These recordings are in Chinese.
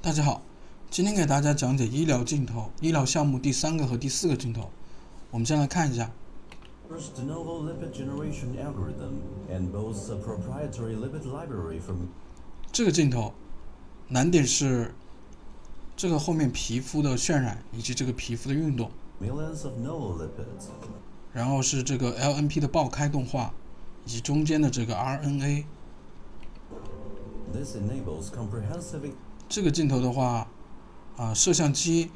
大家好，今天给大家讲解医疗镜头、医疗项目第3个和第4个镜头。我们先来看一下。First, de novo lipid generation algorithm and boasts a proprietary lipid library from 这个镜头难点是这个后面皮肤的渲染以及这个皮肤的运动， millions of novolipids. 然后是这个 LNP 的爆开动画，以及中间的这个 RNA。 This enables comprehensive 这个镜头的话，摄像机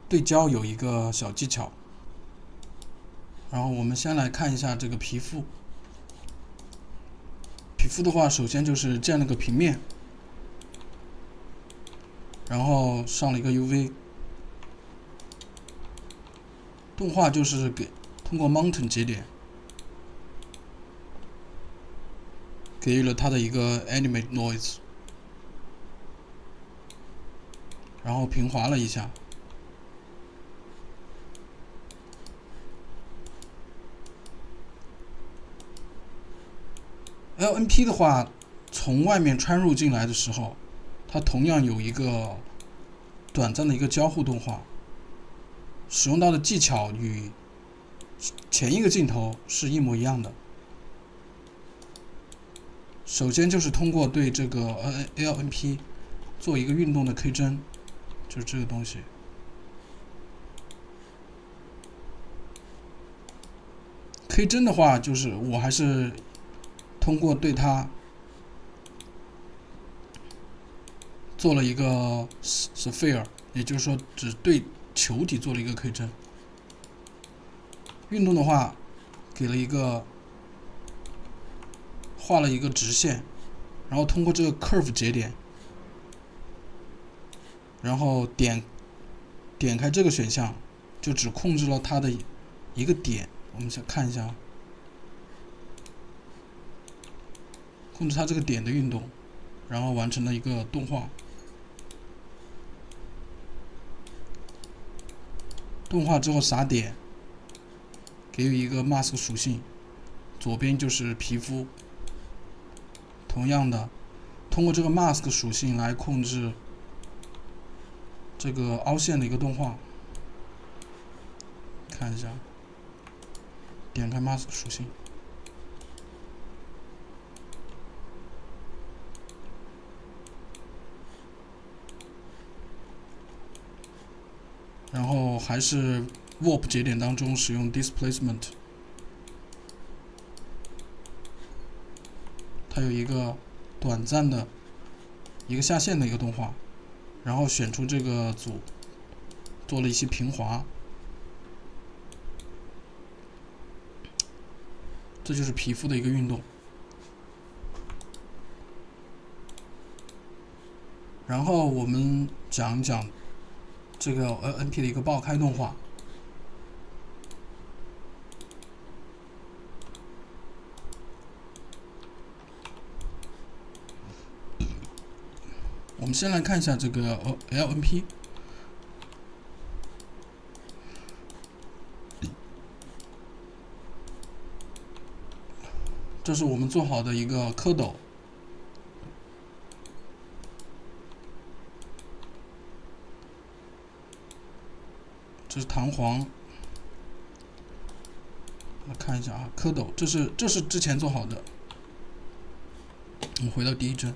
对焦有一个小技巧。然后我们先来看一下这个皮肤。皮肤的话，首先就是建了个平面，然后上了一个 UV。动画就是通过 Mountain 节点给予了它的一个 Animate Noise， 然后平滑了一下。LNP 的话，从外面穿入进来的时候，它同样有一个短暂的一个交互动画，使用到的技巧与前一个镜头是一模一样的。首先就是通过对这个 LNP 做一个运动的 K 帧，就是这个东西。K 帧的话，就是我还是通过对它做了一个 sphere， 也就是说只对球体做了一个 K 帧。运动的话，给了一个画了一个直线，然后通过这个 curve 节点，然后点开这个选项，就只控制了它的一个点。我们先看一下，控制它这个点的运动，然后完成了一个动画。动画之后撒点，给予一个 mask 属性，左边就是皮肤。同样的，通过这个 mask 属性来控制这个凹陷的一个动画。看一下，点开 mask 属性，然后还是 warp 节点当中使用 displacement， 它有一个短暂的一个下线的一个动画，然后选出这个组，做了一些平滑。这就是皮肤的一个运动。然后我们讲一讲这个 LNP 的一个爆开动画。我们先来看一下这个 LNP。这是我们做好的一个蝌蚪，这是弹簧。来看一下啊，蝌蚪，这是之前做好的。我们回到第一帧，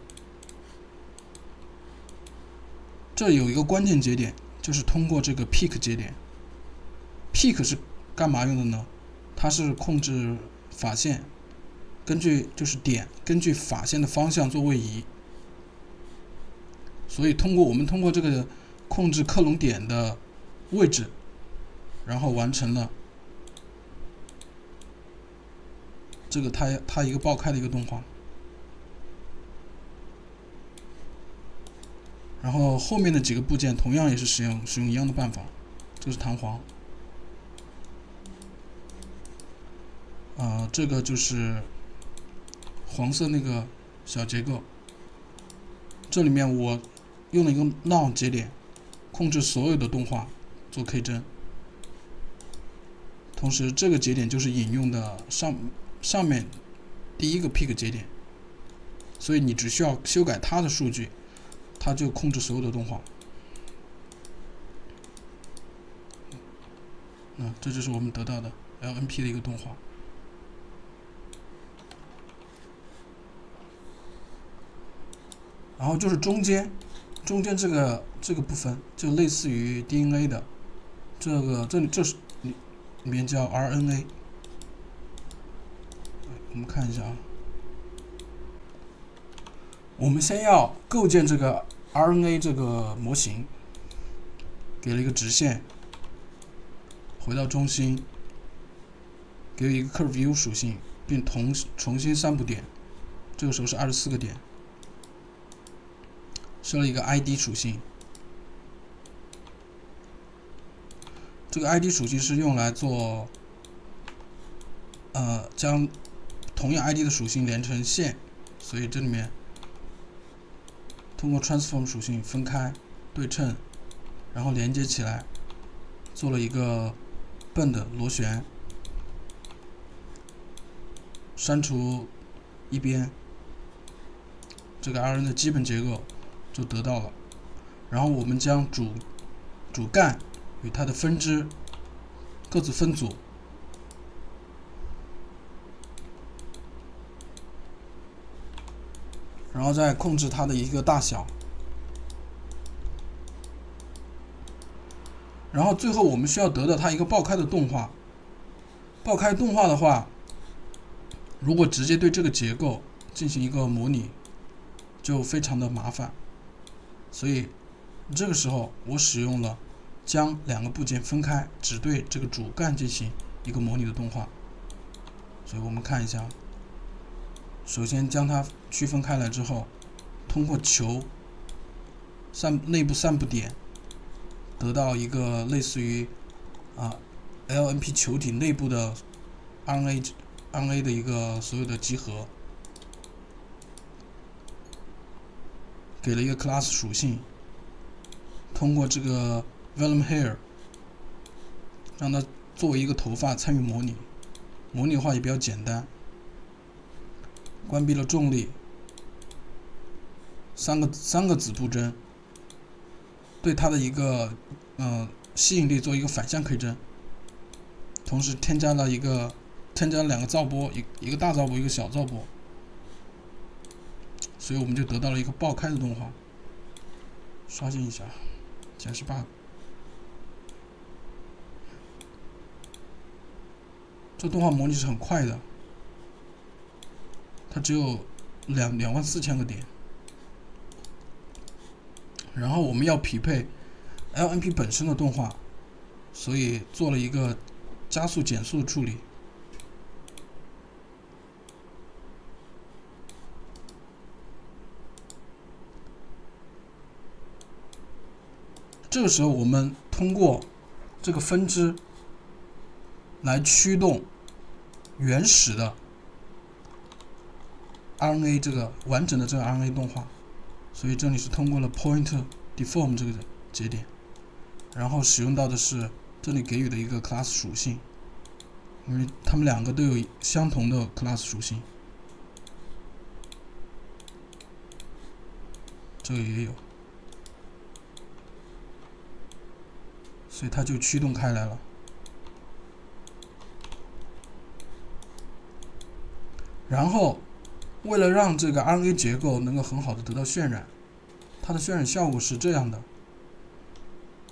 这有一个关键节点，就是通过这个 peak 节点。peak 是干嘛用的呢？它是控制发线，根据发线的方向做位移。所以我们通过这个控制克隆点的位置，然后完成了这个它一个爆开的一个动画。然后后面的几个部件同样也是使用一样的办法。这是弹簧，这个就是黄色那个小结构。这里面我用了一个 now 节点，控制所有的动画做 K 帧。同时这个节点就是引用的上面第一个 peak 节点，所以你只需要修改它的数据，它就控制所有的动画。这就是我们得到的 LNP 的一个动画。然后就是中间这个部分就类似于 DNA 的，这是里面叫 RNA。我们看一下啊，我们先要构建这个 RNA 这个模型，给了一个直线，回到中心，给予一个 curve U 属性，并重新散布点，这个时候是24个点。设了一个 ID 属性，这个 ID 属性是用来做将同样 ID 的属性连成线，所以这里面通过 transform 属性分开对称，然后连接起来，做了一个笨的螺旋，删除一边，这个 RNA 的基本结构就得到了。然后我们将主干与它的分支各自分组，然后再控制它的一个大小，然后最后我们需要得到它一个爆开的动画。爆开动画的话，如果直接对这个结构进行一个模拟，就非常的麻烦。所以这个时候我使用了将两个部件分开，只对这个主干进行一个模拟的动画。所以我们看一下，首先将它区分开来之后，通过球内部散布点，得到一个类似于LNP 球体内部的 RNA 的一个所有的集合，给了一个 class 属性，通过这个 Vellum Hair 让它作为一个头发参与模拟，模拟的话也比较简单。关闭了重力，三个子步针，对它的一个吸引力做一个反向推针，同时添加了两个噪波，一个大噪波，一个小噪波，所以我们就得到了一个爆开的动画。刷新一下，显示 bug。这动画模拟是很快的，它只有24000个点。然后我们要匹配 LNP 本身的动画，所以做了一个加速减速的处理。这个时候我们通过这个分支来驱动原始的 RNA 这个完整的这个 RNA 动画，所以这里是通过了 point deform 这个节点，然后使用到的是这里给予的一个 class 属性，因为它们两个都有相同的 class 属性，这个也有，所以它就驱动开来了。然后为了让这个 RNA 结构能够很好的得到渲染，它的渲染效果是这样的，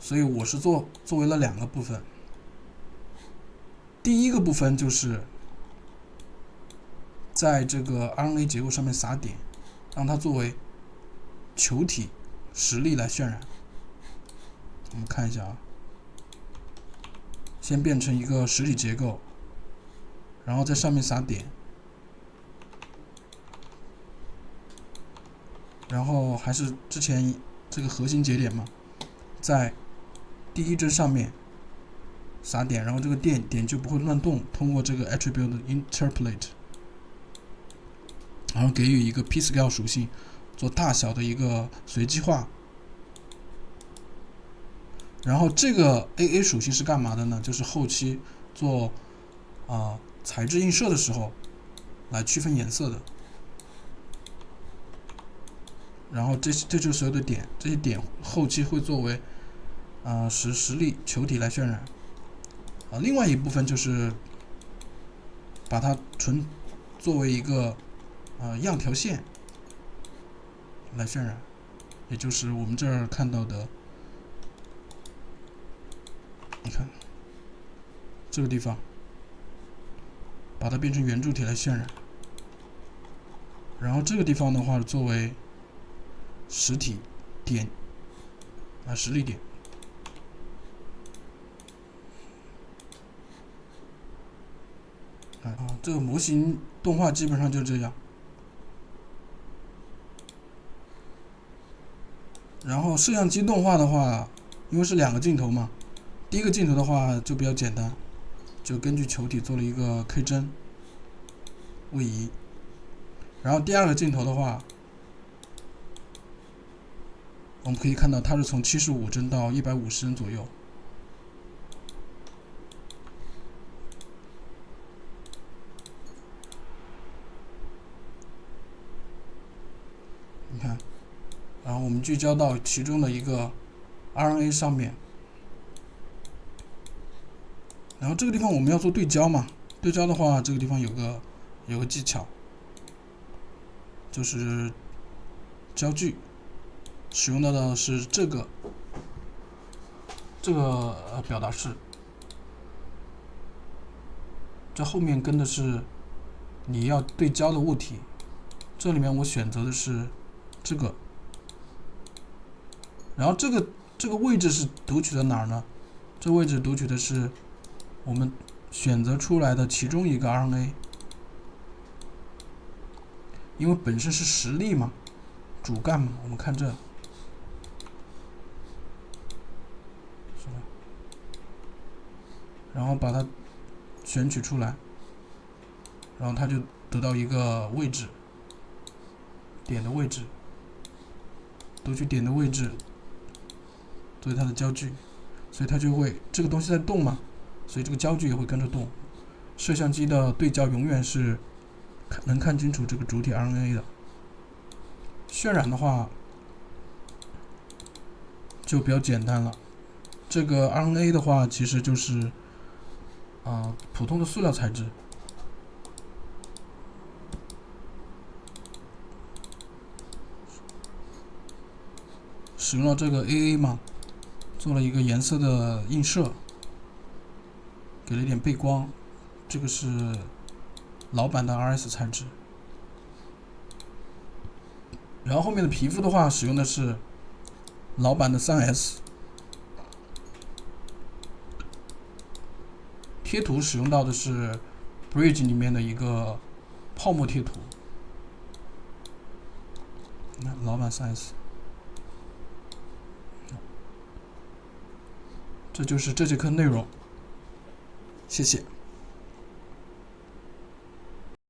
所以我是作为了两个部分。第一个部分就是在这个 RNA 结构上面撒点，让它作为球体实例来渲染。我们看一下啊，先变成一个实体结构，然后在上面撒点，然后还是之前这个核心节点嘛，在第一帧上面撒点，然后这个点就不会乱动，通过这个 attribute interpolate， 然后给予一个 p-scale 属性，做大小的一个随机化。然后这个 AA 属性是干嘛的呢？就是后期做材质映射的时候来区分颜色的。然后这就是所有的点，这些点后期会作为实例球体来渲染。另外一部分就是把它作为一个样条线来渲染，也就是我们这儿看到的，你看这个地方，把它变成圆柱体来渲染，然后这个地方的话作为实体点实例点。这个模型动画基本上就这样。然后摄像机动画的话，因为是2个镜头嘛，第一个镜头的话就比较简单，就根据球体做了一个 K 帧位移。然后第2个镜头的话，我们可以看到它是从75帧到150帧左右。你看，然后我们聚焦到其中的一个 RNA 上面，然后这个地方我们要做对焦嘛，对焦的话，这个地方有个技巧，就是焦距，使用到的是这个表达式，这后面跟的是你要对焦的物体，这里面我选择的是这个，然后这个位置是读取的哪儿呢？这位置读取的是我们选择出来的其中一个 RNA， 因为本身是实例嘛，主干嘛，我们看这，是吧？然后把它选取出来，然后它就得到一个位置，点的位置，读取点的位置作为它的焦距，所以它就会这个东西在动嘛，所以这个焦距也会跟着动。摄像机的对焦永远是能看清楚这个主体 RNA 的。渲染的话就比较简单了，这个 RNA 的话其实就是普通的塑料材质，使用了这个 AA 嘛，做了一个颜色的映射，给了一点背光，这个是老版的 RS 材质。然后后面的皮肤的话，使用的是老版的 3S。贴图使用到的是 Bridge 里面的一个泡沫贴图，老版 3S。这就是这节课内容，谢谢。